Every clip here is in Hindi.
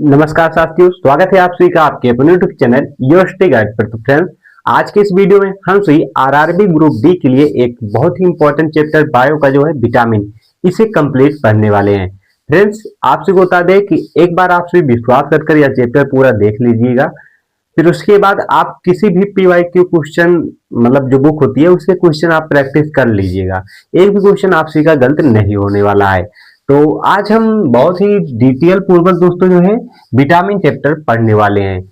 नमस्कार साथियों, स्वागत है आप सभी का आपके अपने YouTube channel your study guide पर। तो फ्रेंड्स, आज के इस वीडियो में हम सभी आरआरबी ग्रुप डी के लिए एक बहुत ही इंपॉर्टेंट चैप्टर बायो का जो है विटामिन, इसे कंप्लीट पढ़ने वाले हैं। फ्रेंड्स, आप सभी को बता दें कि एक बार आप सभी विश्वास कर यह चैप्टर पूरा देख लीजिएगा। फिर उसके बाद आप किसी भी पीवाईक्यू क्वेश्चन, मतलब जो बुक होती है, उससे क्वेश्चन आप प्रैक्टिस कर लीजिएगा। एक भी क्वेश्चन आप सभी का गलत नहीं होने वाला है। तो आज हम बहुत ही डिटेल पूर्वक दोस्तों जो है विटामिन चैप्टर पढ़ने वाले हैं।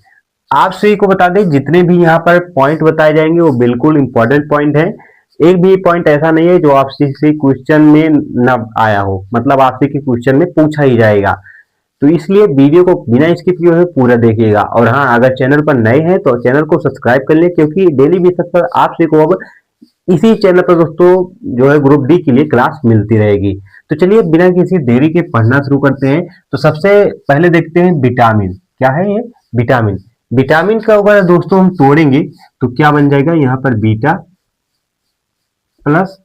आप सभी को बता दें, जितने भी यहाँ पर पॉइंट बताए जाएंगे वो बिल्कुल इंपॉर्टेंट पॉइंट है। एक भी पॉइंट ऐसा नहीं है जो आपसे किसी क्वेश्चन में न आया हो, मतलब आपसे के क्वेश्चन में पूछा ही जाएगा। तो इसलिए वीडियो को बिना स्किप किए हुए पूरा देखिएगा। और हाँ, अगर चैनल पर नए हैं तो चैनल को सब्सक्राइब कर लें, क्योंकि डेली बेसिस पर आप सभी को अब इसी चैनल पर दोस्तों जो है ग्रुप डी के लिए क्लास मिलती रहेगी। तो चलिए बिना किसी देरी के पढ़ना शुरू करते हैं। तो सबसे पहले देखते हैं विटामिन क्या है। ये विटामिन, विटामिन का अगर दोस्तों हम तोड़ेंगे तो क्या बन जाएगा, यहाँ पर बीटा प्लस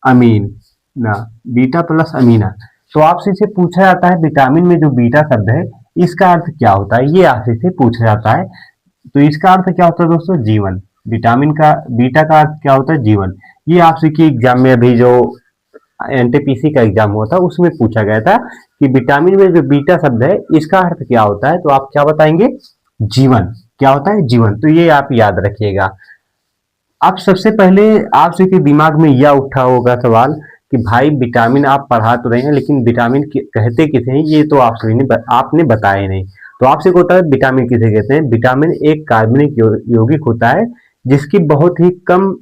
अमीन ना, बीटा प्लस अमीना। तो आपसे इसे पूछा जाता है विटामिन में जो बीटा शब्द है इसका अर्थ क्या होता है, ये आपसे से पूछा जाता है। तो इसका अर्थ क्या होता है दोस्तों, जीवन। विटामिन का बीटा का अर्थ क्या होता है, जीवन। ये आपसे की एग्जाम में अभी जो एनटीपीसी का एग्जाम हुआ था उसमें पूछा गया था कि विटामिन में जो बीटा शब्द है इसका अर्थ क्या होता है। तो आप क्या बताएंगे, जीवन। क्या होता है, जीवन। तो ये आप याद रखिएगा। अब सबसे पहले आप सभी के दिमाग में यह उठा होगा सवाल कि भाई विटामिन आप पढ़ा तो रहे हैं, लेकिन विटामिन कहते किसे हैं, ये तो आप सभी ने आपने बताया नहीं। तो आपसे होता है विटामिन किसे कहते हैं। विटामिन एक कार्बनिक यौगिक होता है जिसकी बहुत ही कम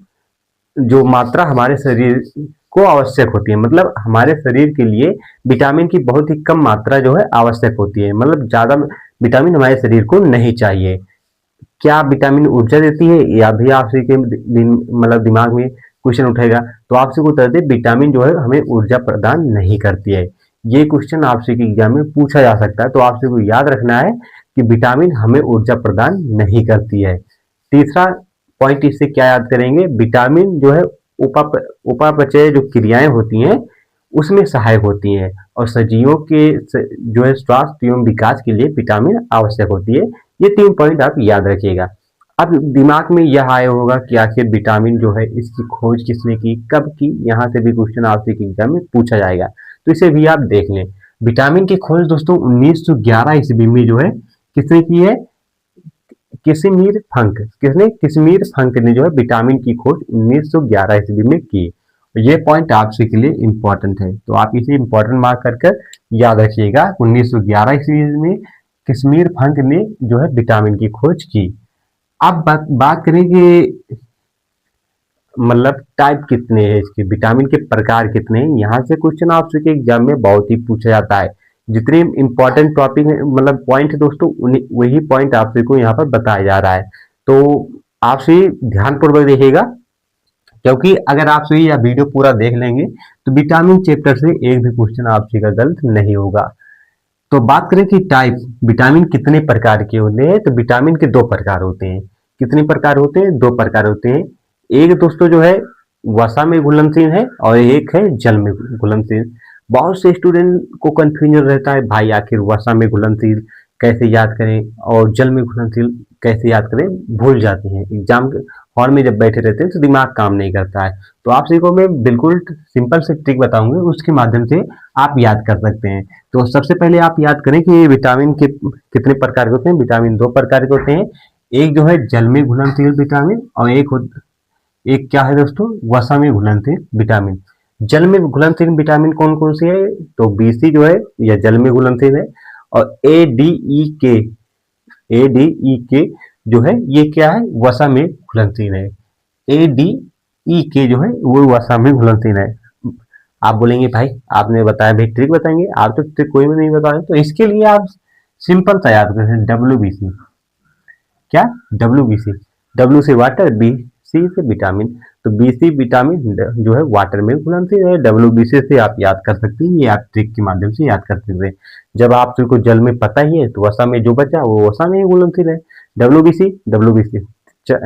जो मात्रा हमारे शरीर को आवश्यक होती है। मतलब हमारे शरीर के लिए विटामिन की बहुत ही कम मात्रा जो है आवश्यक होती है। मतलब ज्यादा विटामिन हमारे शरीर को नहीं चाहिए। क्या विटामिन ऊर्जा देती है, या भी आपसे के मतलब दिमाग में क्वेश्चन उठेगा। तो आपसे को तरह विटामिन जो है हमें ऊर्जा प्रदान नहीं करती है। ये क्वेश्चन आपसे के एग्जाम में पूछा जा सकता है। तो आपसे को याद रखना है कि विटामिन हमें ऊर्जा प्रदान नहीं करती है। तीसरा पॉइंट इससे क्या याद करेंगे, विटामिन जो है उपापचय जो क्रियाएं होती हैं उसमें सहायक होती हैं, और सजीवों के जो है स्वास्थ्य एवं विकास के लिए विटामिन आवश्यक होती है। ये 3 पॉइंट आप याद रखिएगा। अब दिमाग में यह आया होगा कि आखिर विटामिन जो है इसकी खोज किसने की, कब की। यहाँ से भी क्वेश्चन आपसे एग्जाम में पूछा जाएगा, तो इसे भी आप देख लें। विटामिन की खोज दोस्तों 1911 ईस्वी में जो है किसने की है, किसिमीर फंक। किसने, किसिमीर फंक ने जो है विटामिन की खोज 1911 ईस्वी में की। ये पॉइंट आपसे के लिए इंपॉर्टेंट है, तो आप इसे इंपॉर्टेंट मार्क कर याद रखिएगा। 1911 ईस्वी में किसिमीर फंक ने जो है विटामिन की खोज की। अब बात करें कि मतलब टाइप कितने हैं इसके, विटामिन के प्रकार कितने हैं। यहाँ से क्वेश्चन आपसे के एग्जाम में बहुत ही पूछा जाता है। जितने इंपॉर्टेंट टॉपिक मतलब पॉइंट है दोस्तों, वही पॉइंट आपसे को यहाँ पर बताया जा रहा है। तो आपसे ध्यानपूर्वक देखिएगा, क्योंकि अगर आप सही यह वीडियो पूरा देख लेंगे तो विटामिन चैप्टर से एक भी क्वेश्चन आपसे का गलत नहीं होगा। तो बात करें कि टाइप, विटामिन कितने प्रकार के होते हैं। तो विटामिन के 2 प्रकार होते हैं। कितने प्रकार होते हैं, 2 प्रकार होते हैं। एक दोस्तों जो है वसा में घुलनशील है, और एक है जल में घुलनशील। बहुत से स्टूडेंट को कंफ्यूजन रहता है, भाई आखिर वसा में घुलनशील कैसे याद करें और जल में घुलनशील कैसे याद करें, भूल जाते हैं। एग्जाम हॉल में जब बैठे रहते हैं तो दिमाग काम नहीं करता है। तो आप सभी को मैं बिल्कुल सिंपल से ट्रिक बताऊंगा, उसके माध्यम से आप याद कर सकते हैं। तो सबसे पहले आप याद करें कि विटामिन के कितने प्रकार के होते हैं। विटामिन 2 प्रकार के होते हैं। एक जो है जल में घुलनशील विटामिन, और एक क्या है दोस्तों, वसा में घुलनशील विटामिन। जल में घुलनशील विटामिन कौन कौन से है, तो बीसी जो है यह जल में घुलनशील है, और ए डी ई के जो है ये क्या है, वसा में घुलनशील है। ए डी ई के जो है वो वसा में घुलनशील है। आप बोलेंगे भाई आपने बताया, भाई ट्रिक बताएंगे, आप तो ट्रिक कोई भी नहीं बताए। तो इसके लिए आप सिंपल सा याद करें, WBC। क्या, WBC। डब्ल्यू से वाटर, BC से विटामिन। तो BC विटामिन जो है वाटर में घुलनशील है। WBC से आप याद कर सकते हैं, ये आप ट्रिक के माध्यम से याद कर सकते हैं। जब आप को जल में पता ही है तो वसा में जो बचा वो वसा में ही घुलनशील है। WBC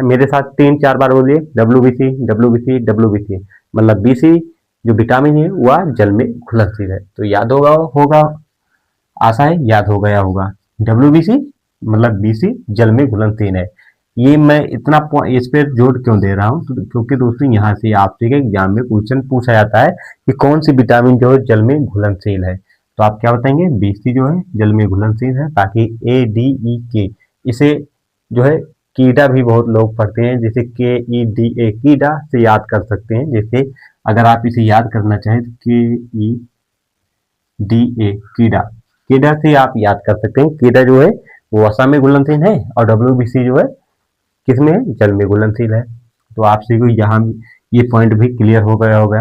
मेरे साथ 3-4 बार बोलिए, WBC। मतलब BC जो विटामिन है वह जल में घुलनशील है। तो याद होगा आशा है याद हो गया होगा। WBC मतलब BC जल में घुलनशील है। ये मैं इतना इस पे जोर क्यों दे रहा हूँ, क्योंकि दोस्तों यहाँ से आपसे के एग्जाम में क्वेश्चन पूछा जाता है कि कौन सी विटामिन जो है जल में घुलनशील है। तो आप क्या बताएंगे, BC जो है जल में घुलनशील है। बाकी ADE इसे जो है कीड़ा भी बहुत लोग पढ़ते हैं, जैसे KEDA कीड़ा से याद कर सकते हैं। जैसे अगर आप इसे याद करना चाहें तो KEDA कीड़ा, कीड़ा से आप याद कर सकते हैं। कीड़ा जो है वो वसा में घुलनशील है और WBC जो है किसमें है, जल में घुलनशील है। तो आपसे को यहाँ ये पॉइंट भी क्लियर हो गया होगा।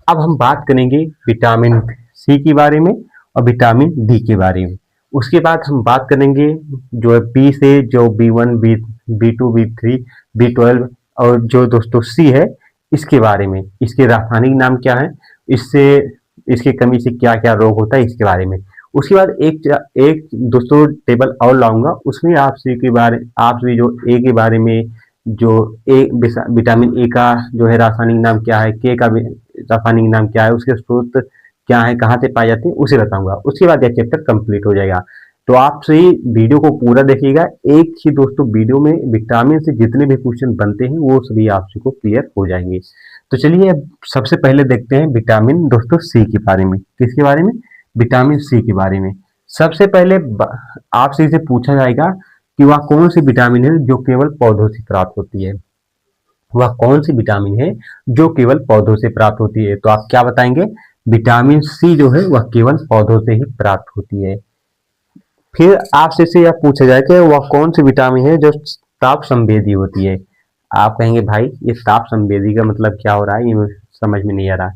अब हम बात करेंगे विटामिन सी के बारे में और विटामिन डी के बारे में। उसके बाद हम बात करेंगे जो है बी से, जो B1 B2 B3 B12 और जो दोस्तों सी है इसके बारे में, इसके रासायनिक नाम क्या है, इससे इसकी कमी से क्या क्या रोग होता है इसके बारे में। उसके बाद एक दोस्तों टेबल और लाऊंगा, उसमें आपसे के बारे आपसे जो ए के बारे में, जो ए विटामिन ए का जो है रासायनिक नाम क्या है, के का रासायनिक नाम क्या है, उसके स्रोत क्या है, कहाँ से पाए जाते हैं, उसे बताऊंगा। उसके बाद यह चैप्टर कंप्लीट हो जाएगा। तो आप सही वीडियो को पूरा देखिएगा। एक ही दोस्तों वीडियो में विटामिन से जितने भी क्वेश्चन बनते हैं वो सभी आपसे को क्लियर हो जाएंगे। तो चलिए अब सबसे पहले देखते हैं विटामिन दोस्तों सी के बारे में। किसके बारे में, विटामिन सी के बारे में। सबसे पहले आपसे इसे पूछा जाएगा कि वह कौन सी विटामिन है जो केवल पौधों से प्राप्त होती है। वह कौन सी विटामिन है जो केवल पौधों से प्राप्त होती है। तो आप क्या बताएंगे, विटामिन सी जो है वह केवल पौधों से ही प्राप्त होती है। फिर आपसे से यह पूछा जाए कि वह कौन सी विटामिन है जो ताप संवेदी होती है। आप कहेंगे भाई ये ताप संवेदी का मतलब क्या हो रहा है, ये समझ में नहीं आ रहा।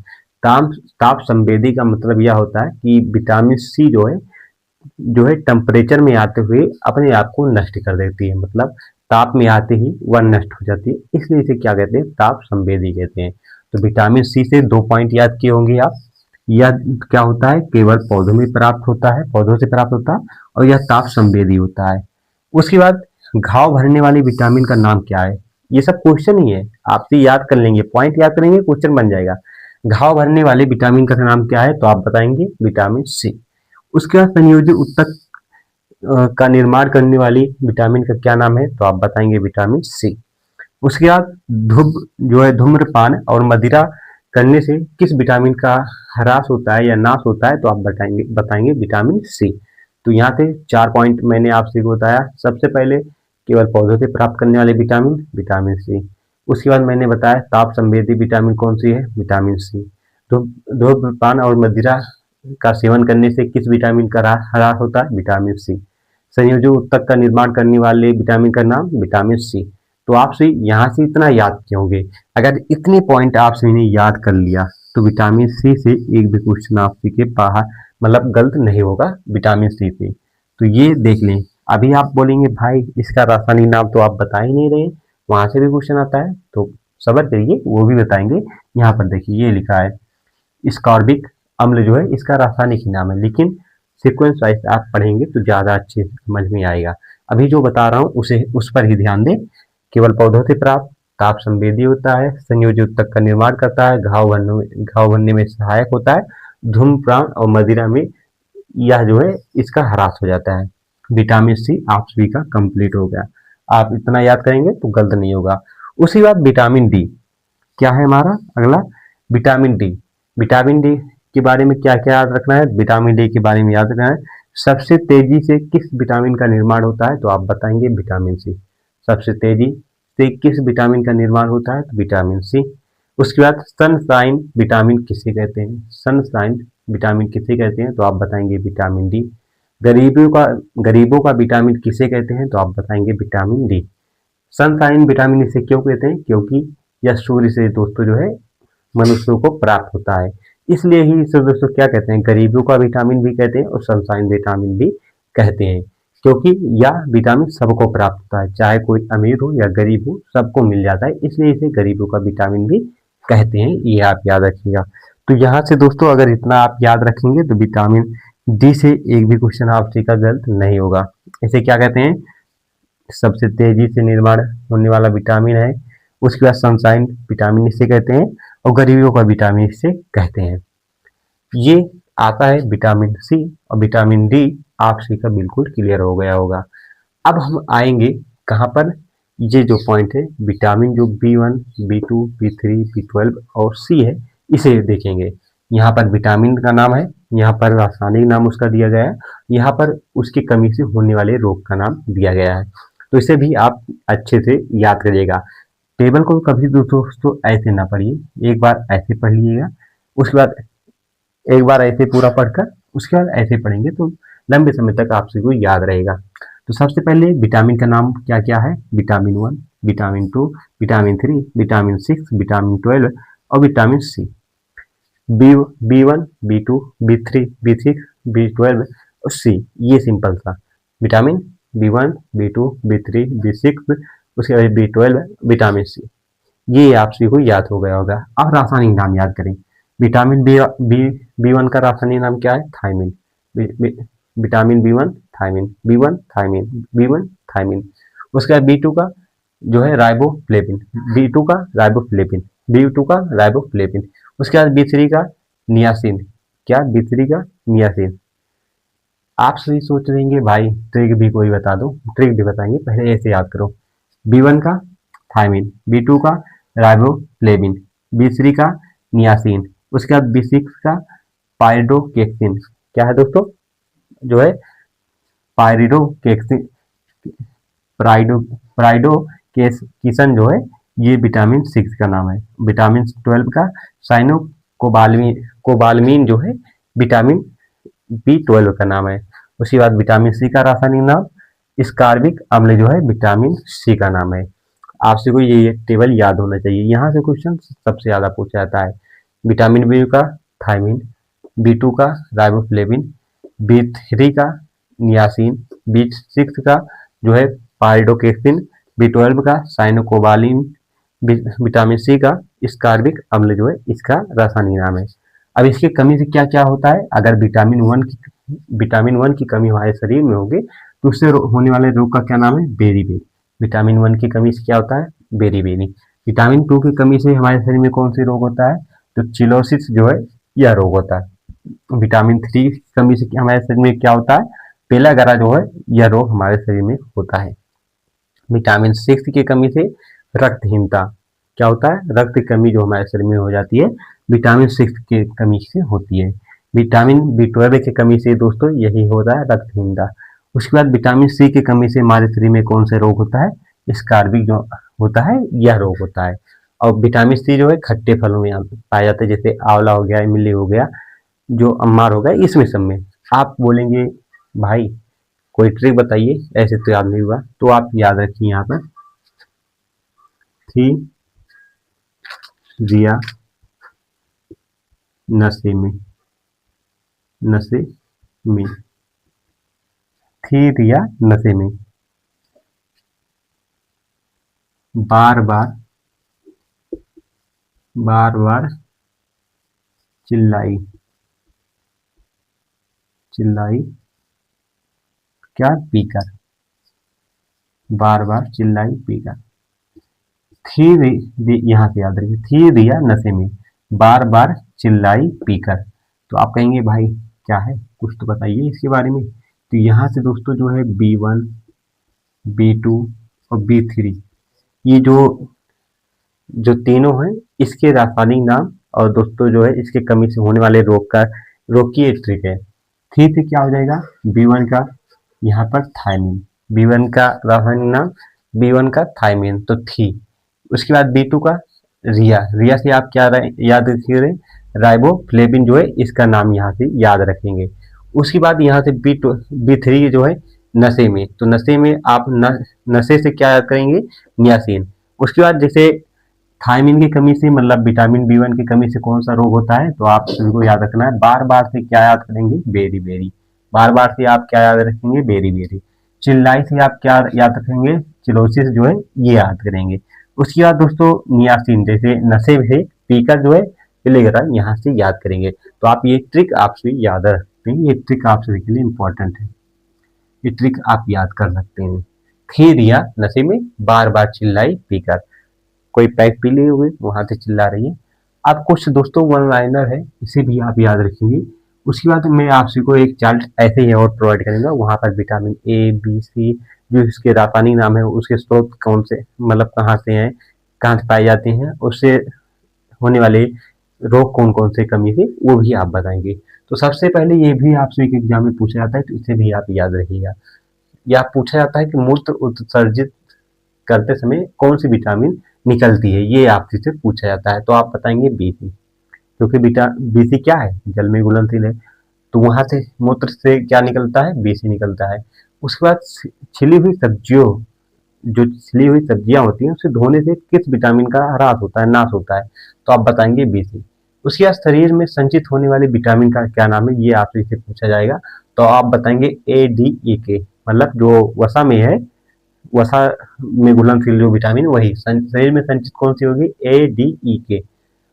ताप ताप संवेदी का मतलब यह होता है कि विटामिन सी जो है टेम्परेचर में आते हुए अपने आप को नष्ट कर देती है, मतलब ताप में आते ही वह नष्ट हो जाती है, इसलिए इसे क्या कहते हैं, ताप संवेदी कहते हैं। तो विटामिन सी से 2 पॉइंट याद किए होंगे आप। यह क्या होता है, केवल पौधों में प्राप्त होता है, पौधों से प्राप्त होता है, और यह ताप संवेदी होता है। उसके बाद घाव भरने वाली विटामिन का नाम क्या है। ये सब क्वेश्चन ही है, आपसे याद कर लेंगे, पॉइंट याद करेंगे, क्वेश्चन बन जाएगा। घाव भरने वाले विटामिन का नाम क्या है, तो आप बताएंगे विटामिन सी। उसके बाद संयोजी उत्तक का निर्माण करने वाली विटामिन का क्या नाम है, तो आप बताएंगे विटामिन सी। उसके बाद जो है धूम्रपान और मदिरा करने से किस विटामिन का ह्रास होता है या नाश होता है, तो आप बताएंगे विटामिन सी। तो यहाँ से 4 पॉइंट मैंने आपसे बताया। सबसे पहले केवल पौधों से प्राप्त करने वाले विटामिन, विटामिन सी। उसके बाद मैंने बताया ताप संवेदी विटामिन कौन सी है, विटामिन सी। धूम्रपान और मदिरा का सेवन करने से किस विटामिन का ह्रास होता है, विटामिन सी। संयोजी उत्तक का निर्माण करने वाले विटामिन का नाम, विटामिन सी। तो आपसे यहाँ से इतना याद किए होंगे। अगर इतने पॉइंट आपसे इन्हें याद कर लिया तो विटामिन सी से एक भी क्वेश्चन आपसे के बाहर मतलब गलत नहीं होगा विटामिन सी से। तो ये देख लें। अभी आप बोलेंगे भाई इसका रासायनिक नाम तो आप बता ही नहीं रहे, वहां से भी क्वेश्चन आता है, तो सब्र करिए वो भी बताएंगे। यहाँ पर देखिए ये लिखा है स्कॉर्बिक अम्ल जो है इसका रासायनिक ही नाम है, लेकिन सीक्वेंस वाइज आप पढ़ेंगे तो ज़्यादा अच्छे से समझ में आएगा। अभी जो बता रहा हूँ उसे उस पर ही ध्यान दें। केवल पौधों से प्राप्त, ताप संवेदी होता है, संयोजी उत्तक का निर्माण करता है, घाव भरने में सहायक होता है, धूम्रपान और मदिरा में यह जो है इसका ह्रास हो जाता है। विटामिन सी आप सभी का कंप्लीट हो गया। आप इतना याद करेंगे तो गलत नहीं होगा। उसी बाद विटामिन डी क्या है हमारा अगला, विटामिन डी। विटामिन डी के बारे में क्या क्या याद रखना है, विटामिन डी के बारे में याद रखना है सबसे तेजी से किस विटामिन का निर्माण होता है, तो आप बताएंगे विटामिन सी। सबसे तेजी से किस विटामिन का निर्माण होता है, तो विटामिन सी। उसके बाद सनशाइन विटामिन किसे कहते हैं, सनशाइन विटामिन किसे कहते हैं, तो आप बताएंगे विटामिन डी। गरीबों का विटामिन किसे कहते हैं, तो आप बताएंगे विटामिन डी। सनशाइन विटामिन इसे क्यों कहते हैं, क्योंकि यह सूर्य से दोस्तों जो है मनुष्यों को प्राप्त होता है, इसलिए ही इसे दोस्तों क्या कहते हैं, गरीबों का विटामिन भी कहते हैं और सनशाइन विटामिन भी कहते हैं, क्योंकि यह विटामिन सबको प्राप्त होता है, चाहे कोई अमीर हो या गरीब हो सबको मिल जाता है, इसलिए इसे गरीबों का विटामिन भी कहते हैं। ये आप याद रखिएगा। तो यहाँ से दोस्तों अगर इतना आप याद रखेंगे तो विटामिन डी से एक भी क्वेश्चन आपसे का गलत नहीं होगा। इसे क्या कहते हैं, सबसे तेजी से निर्माण होने वाला विटामिन है। उसके बाद सनशाइन विटामिन इसे कहते हैं और गरीबों का विटामिन इसे कहते हैं। ये आता है विटामिन सी और विटामिन डी। आप सी का बिल्कुल क्लियर हो गया होगा। अब हम आएंगे कहाँ पर, ये जो पॉइंट है विटामिन जो B1, B2, B3, B12 और सी है, इसे देखेंगे। यहाँ पर विटामिन का नाम है, यहाँ पर रासायनिक नाम उसका दिया गया है, यहाँ पर उसकी कमी से होने वाले रोग का नाम दिया गया है। तो इसे भी आप अच्छे से याद करिएगा। टेबल को कभी दोस्तों ऐसे ना पढ़िए, एक बार ऐसे पढ़ लीजिएगा, उसके बाद एक बार ऐसे पूरा पढ़कर उसके बाद ऐसे पढ़ेंगे तो लंबे समय तक आप सभी को याद रहेगा। तो सबसे पहले विटामिन का नाम क्या क्या है, vitamin 1, vitamin 2, vitamin 3, vitamin 6, vitamin 12 और vitamin C. B1, B2, B3, B6, B12 और सी, ये सिंपल सा vitamin B1, B2, B3, B6, उसके बाद B12, विटामिन सी। ये आप सभी को याद हो गया होगा। अब रासायनिक नाम याद करें। विटामिन B1 का रासायनिक नाम क्या है, thiamine. Vitamin B1 thiamine, B1 thiamine, B1 thiamine. उसके बाद B2 का जो है राइबोफ्लेविन, B2 का राइबोफ्लेविन, B2 का राइबोफ्लेविन। उसके बाद B3 का नियासिन, क्या, B3 का नियासिन। आप सभी सोच रहेंगे भाई ट्रिक भी कोई बता दो, ट्रिक भी बताएंगे, पहले ऐसे याद करो। B1 का थायमिन, B2 का राइबोफ्लेविन, B3 का नियासिन, उसके बाद B6 का पायरिडोकेक्सिन। क्या है दोस्तों, जो है पायरिडोकेक्सिन, प्राइडोकेक्सिन जो है, ये विटामिन 6 का नाम है। विटामिन 12 का कोबालमीन जो है विटामिन B12 का नाम है। उसके बाद विटामिन सी का रासायनिक नाम स्कारबिक अम्ल जो है विटामिन सी का नाम है। आपसे को ये टेबल याद होना चाहिए, यहाँ से क्वेश्चन सबसे ज्यादा पूछा जाता है। विटामिन बी का थायमिन, B2 का राइबोफ्लेविन, B3 का नियासिन, B6 का जो है पायरिडोकेक्सिन, B12 का साइनोकोबालिन, विटामिन सी का स्कारबिक अम्ल जो है इसका रासायनिक नाम है। अब इसकी कमी से क्या क्या होता है, अगर विटामिन 1 की कमी हमारे शरीर में होगी तो उससे होने वाले रोग का क्या नाम है, बेरीबेरी। विटामिन 1 की कमी से क्या होता है, बेरीबेरी। विटामिन 2 की कमी से हमारे शरीर में कौन सी रोग होता है, तो चिलोसिस जो है यह रोग होता है। विटामिन 3 की कमी से हमारे शरीर में क्या होता है, पेलागरा जो है यह रोग हमारे शरीर में होता है। विटामिन 6 की कमी से रक्तहीनता, क्या होता है, रक्त की कमी जो हमारे शरीर में हो जाती है विटामिन 6 की कमी से होती है। विटामिन B12 की कमी से दोस्तों यही होता है रक्तहीनता। उसके बाद विटामिन सी की कमी से हमारे शरीर में कौन सा रोग होता है, स्कारबिक जो होता है यह रोग होता है। और विटामिन सी जो है खट्टे फलों में पाया जाता है, जैसे आंवला हो गया, इमली हो गया, जो अम्मार हो गया, इसमें सब में। आप बोलेंगे भाई कोई ट्रिक बताइए, ऐसे तो याद नहीं हुआ, तो आप याद रखिए यहाँ पर थी रिया नशे में, नशे में, थी रिया नशे में, बार बार बार बार चिल्लाई, चिल्लाई क्या, पीकर, बार बार चिल्लाई पीकर। यहाँ से याद रखिए, थी रिया नशे में, बार बार चिल्लाई पीकर। तो आप कहेंगे भाई क्या है, कुछ तो बताइए इसके बारे में। तो यहाँ से दोस्तों जो है B1, B2 और B3, ये जो जो तीनों हैं इसके रासायनिक नाम और दोस्तों जो है इसके कमी से होने वाले रोग की एक ट्रिक है। थी से क्या हो जाएगा, B1 का यहाँ पर थायमिन, B1 का रासायनिक नाम B1 का थायमिन, तो थी। उसके बाद B2 का रिया, रिया से आप क्या याद रखिए, राइबोफ्लेविन जो है इसका नाम यहाँ से याद रखेंगे। उसके बाद यहाँ से B3 जो है नशे में, तो नशे में आप नशे से क्या याद करेंगे, नियासिन। उसके बाद जैसे थायमिन की कमी से मतलब विटामिन B1 की कमी से कौन सा रोग होता है, तो आप सभी को याद रखना है, बार बार से क्या याद करेंगे, बेरी बेरी। बार बार से आप क्या याद रखेंगे, बेरी बेरी। चिल्लाई से आप क्या याद रखेंगे, चिलोसिस जो है ये याद करेंगे। उसके बाद दोस्तों नियासिन, जैसे नशे से पीकर जो है पिलेगरा, यहाँ से याद करेंगे। तो आप ये ट्रिक आप सभी याद रखते हैं, ये ट्रिक आप सभी के लिए इंपॉर्टेंट है, ये ट्रिक आप याद कर सकते हैं। थी रिया नशे में, बार बार चिल्लाई पीकर, कोई पैक पी लिए हुए वहां से चिल्ला रही है। अब कुछ दोस्तों वन लाइनर है, इसे भी आप याद रखेंगे। उसके बाद मैं आपसे को एक चार्ट ऐसे ही और प्रोवाइड करूंगा, वहां पर विटामिन ए बी सी जो इसके रासायनिक नाम है, उसके स्रोत कौन से, मतलब कहाँ से हैं, कहाँ से पाए जाते हैं, उससे होने वाले रोग कौन कौन से कमी से, वो भी आप बताएंगे। तो सबसे पहले ये भी आपसे एक एग्जाम में पूछा जाता है, तो इसे भी आप याद रखिएगा। या पूछा जाता है कि मूत्र उत्सर्जित करते समय कौन सी विटामिन निकलती है, ये आपसे से पूछा जाता है, तो आप बताएंगे बीसी, क्योंकि बीसी क्या है, जल में घुलनशील है, तो वहां से मूत्र से क्या निकलता है, बीसी निकलता है। उसके बाद छिली हुई सब्जियों, जो छिली हुई सब्जियां होती हैं उसे धोने से किस विटामिन का ह्रास होता है, नाश होता है, तो आप बताएंगे बीसी। उसके बाद शरीर में संचित होने वाले विटामिन का क्या नाम है, ये आपसे इसे पूछा जाएगा, तो आप बताएंगे ए डी ई के, मतलब जो वसा में है, वसा में घुलनशील जो विटामिन वही शरीर में संचित कौन सी होगी, ए डी ई के।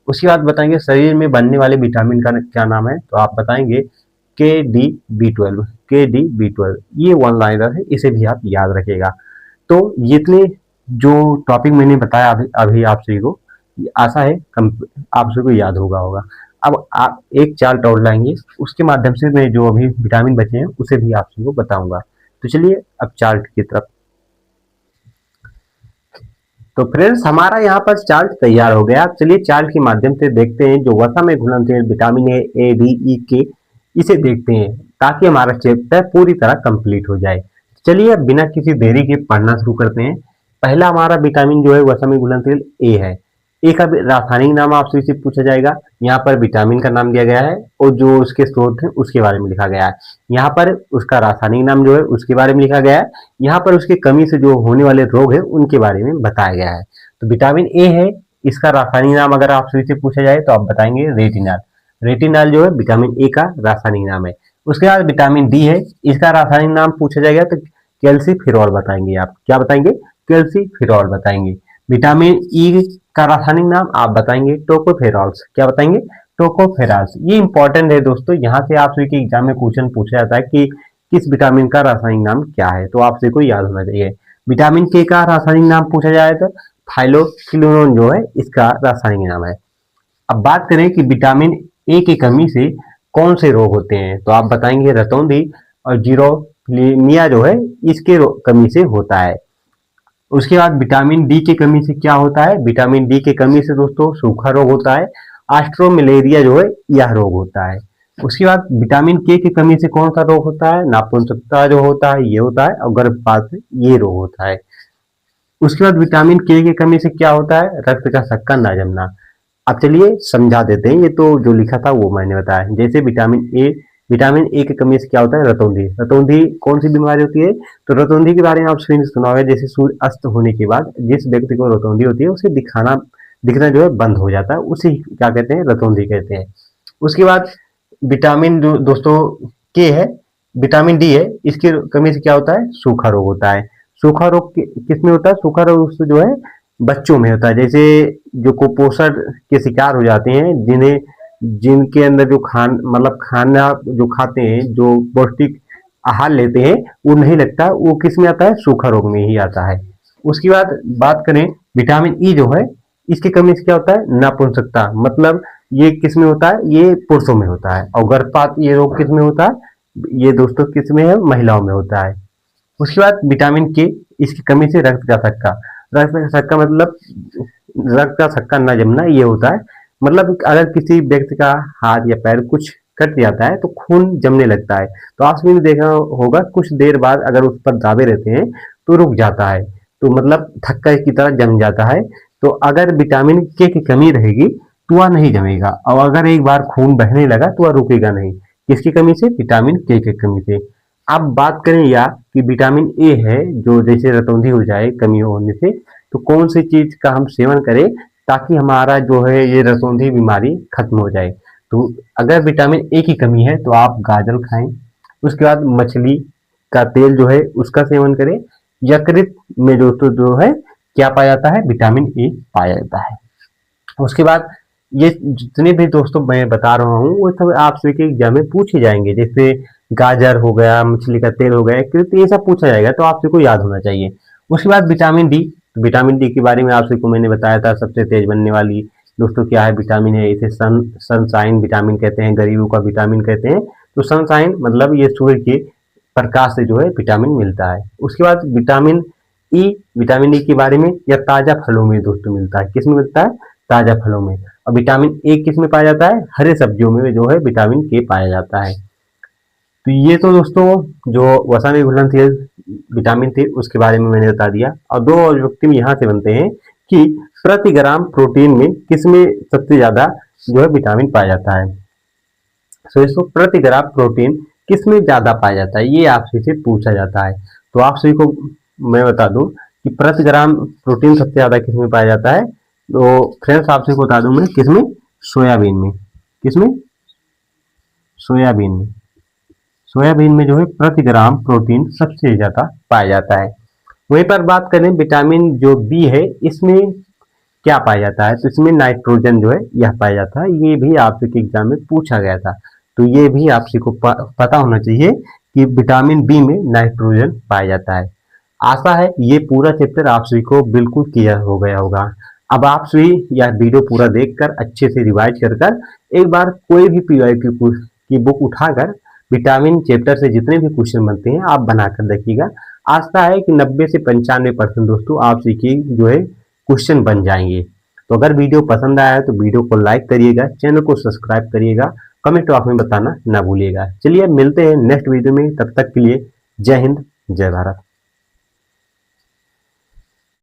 उसके बाद बताएंगे शरीर में बनने वाले विटामिन का क्या नाम है, तो आप बताएंगे के डी बी ट्वेल्व, के डी बी ट्वेल्व। ये वन लाइनर है, इसे भी आप याद रखेगा। तो ये इतने जो टॉपिक मैंने बताया अभी आप सभी को, आशा है आप सभी को याद होगा। अब आप एक चार्ट और लाएंगे, उसके माध्यम से मैं जो अभी विटामिन बचे हैं उसे भी आप सभी को बताऊंगा। तो चलिए अब चार्ट की तरफ। तो फ्रेंड्स हमारा यहाँ पर चार्ट तैयार हो गया। चलिए चार्ट के माध्यम से देखते हैं जो वसा में घुलनशील विटामिन ए डी ई के, इसे देखते हैं ताकि हमारा चैप्टर पूरी तरह कंप्लीट हो जाए। चलिए अब बिना किसी देरी के पढ़ना शुरू करते हैं। पहला हमारा विटामिन जो है वसा में घुलनशील ए है। ए का रासायनिक नाम आपसे इसे पूछा जाएगा। यहाँ पर विटामिन का नाम दिया गया है और जो उसके स्रोत है उसके बारे में लिखा गया है। यहाँ पर उसका रासायनिक नाम जो है उसके बारे में लिखा गया है। यहाँ पर उसकी कमी से जो होने वाले रोग है उनके बारे में बताया गया है। तो विटामिन ए है, इसका रासायनिक नाम अगर आपसे इसे पूछा जाए तो आप बताएंगे रेटिनॉल। रेटिनॉल जो है विटामिन ए का रासायनिक नाम है। उसके बाद विटामिन डी है, इसका रासायनिक नाम पूछा जाएगा तो कैल्सीफेरॉल बताएंगे। आप क्या बताएंगे, कैल्सीफेरॉल बताएंगे। विटामिन ई का रासायनिक नाम आप बताएंगे टोकोफेरॉल्स। क्या बताएंगे, टोकोफेरॉल्स। ये इंपॉर्टेंट है दोस्तों, यहाँ से आपसे के एग्जाम में क्वेश्चन पूछा जाता है कि किस विटामिन का रासायनिक नाम क्या है, तो आपसे को याद होना चाहिए। विटामिन के का रासायनिक नाम पूछा जाए तो थाइलोक्विनोन जो है इसका रासायनिक नाम है। अब बात करें कि विटामिन ए की कमी से कौन से रोग होते हैं, तो आप बताएंगे रतौंधी और जीरोफिलिमिया जो है इसके कमी से होता है। उसके बाद विटामिन डी की कमी से क्या होता है, विटामिन डी की कमी से दोस्तों सूखा रोग होता है। एस्ट्रोमलेरिया जो है यह रोग होता है। उसके बाद विटामिन के की कमी से कौन सा रोग होता है, नापुंसकता जो होता है ये होता है, और गर्भपात से ये रोग होता है। उसके बाद विटामिन के की कमी से क्या होता है, रक्त का शक्कर ना जमना। अब चलिए समझा देते हैं, ये तो जो लिखा था वो मैंने बताया। जैसे विटामिन ए की कमी से क्या होता है, रतौंधी। रतौंधी कौन सी बीमारी होती है, तो रतौंधी के बारे में आप सुना होगा। जैसे सूर्य अस्त होने के बाद जिस व्यक्ति को रतौंधी होती है उसे दिखना जो है बंद हो जाता है, उसे क्या कहते हैं, रतौंधी कहते हैं। उसके बाद विटामिन जो दोस्तों के है, विटामिन डी है, इसकी कमी से क्या होता है, सूखा रोग होता है। सूखा रोग किस में होता है, सूखा रोग जो है बच्चों में होता है। जैसे जो कुपोषण के शिकार हो जाते हैं, जिनके अंदर जो खाना जो खाते हैं, जो पौष्टिक आहार लेते हैं वो नहीं लगता, वो किस में आता है, सूखा रोग में ही आता है। उसके बाद बात करें विटामिन ई जो है, इसकी कमी से क्या होता है, नापुंसकता। मतलब ये किस में होता है, ये पुरुषों में होता है। और गर्भपात ये रोग किस में होता है, ये दोस्तों किस में है, महिलाओं में होता है। उसके बाद विटामिन के, इसकी कमी से रक्त का थक्का। रक्त का थक्का मतलब रक्त का थक्का न जमना ये होता है। मतलब अगर किसी व्यक्ति का हाथ या पैर कुछ कट जाता है तो खून जमने लगता है। तो आपने भी देखा होगा कुछ देर बाद अगर उस पर दावे रहते हैं तो रुक जाता है, तो मतलब थक्का की तरह जम जाता है। तो अगर विटामिन के की कमी रहेगी तो वह नहीं जमेगा, और अगर एक बार खून बहने लगा तो वह रुकेगा नहीं। किसकी कमी से, विटामिन के की कमी से। अब बात करें या कि विटामिन ए है जो जैसे रतौंधी हो जाए कमी होने से, तो कौन सी चीज का हम सेवन करें ताकि हमारा जो है ये रतौंधी बीमारी खत्म हो जाए। तो अगर विटामिन ए की कमी है तो आप गाजर खाएं। उसके बाद मछली का तेल जो है उसका सेवन करें। यकृत में दोस्तों जो है क्या पाया जाता है, विटामिन ए पाया जाता है। उसके बाद ये जितने भी दोस्तों मैं बता रहा हूँ वो सब आपसे के एग्जाम में पूछे जाएंगे। जैसे गाजर हो गया, मछली का तेल हो गया, तो ये सब पूछा जाएगा, तो आपसे को याद होना चाहिए। उसके बाद विटामिन डी, विटामिन डी के बारे में आपसे को मैंने बताया था, सबसे तेज बनने वाली दोस्तों क्या है, विटामिन है, इसे सनशाइन विटामिन कहते हैं, गरीबों का विटामिन कहते हैं। तो सनशाइन मतलब ये सूर्य के प्रकाश से जो है विटामिन मिलता है। उसके बाद विटामिन ई, विटामिन ई के बारे में, या ताजा फलों में दोस्तों मिलता है। किस में मिलता है? ताजा फलों में। और विटामिन ए किस में पाया जाता है? हरे सब्जियों में जो है विटामिन के पाया जाता है। तो ये तो दोस्तों जो वसा में घुलनशील विटामिन थे उसके बारे में मैंने बता दिया। और दो अभिव्यक्ति में यहाँ से बनते हैं कि प्रति ग्राम प्रोटीन में किसमें सबसे ज्यादा जो है विटामिन पाया जाता है। तो इसको प्रति ग्राम प्रोटीन किसमें ज्यादा पाया जाता है, ये आपसे से पूछा जाता है। तो आप सभी को मैं बता दूं कि प्रति ग्राम प्रोटीन सबसे ज्यादा किसमें पाया जाता है। तो फ्रेंड्स आपसे को बता दूं मैं, किसमें? सोयाबीन में। किसमें? सोयाबीन में। सोयाबीन में जो है प्रति ग्राम प्रोटीन सबसे ज्यादा पाया जाता है। वहीं पर बात करें विटामिन जो बी है, इसमें क्या पाया जाता है? तो इसमें नाइट्रोजन जो है यह पाया जाता है। ये भी आपसे के एग्जाम में पूछा गया था, तो ये भी आपसे को पता होना चाहिए कि विटामिन बी में नाइट्रोजन पाया जाता है। आशा है ये पूरा चैप्टर आप सभी को बिल्कुल क्लियर हो गया होगा। अब आप सभी यह वीडियो पूरा देखकर अच्छे से रिवाइज कर एक बार कोई भी पीवाईक्यू की बुक उठाकर विटामिन चैप्टर से जितने भी क्वेश्चन बनते हैं आप बनाकर देखिएगा। आशा है कि 90 से 95% दोस्तों आप सभी के जो है क्वेश्चन बन जाएंगे। तो अगर वीडियो पसंद आया है तो वीडियो को लाइक करिएगा, चैनल को सब्सक्राइब करिएगा, कमेंट बॉक्स में बताना ना भूलिएगा। चलिए मिलते हैं नेक्स्ट वीडियो में, तब तक के लिए जय हिंद, जय भारत।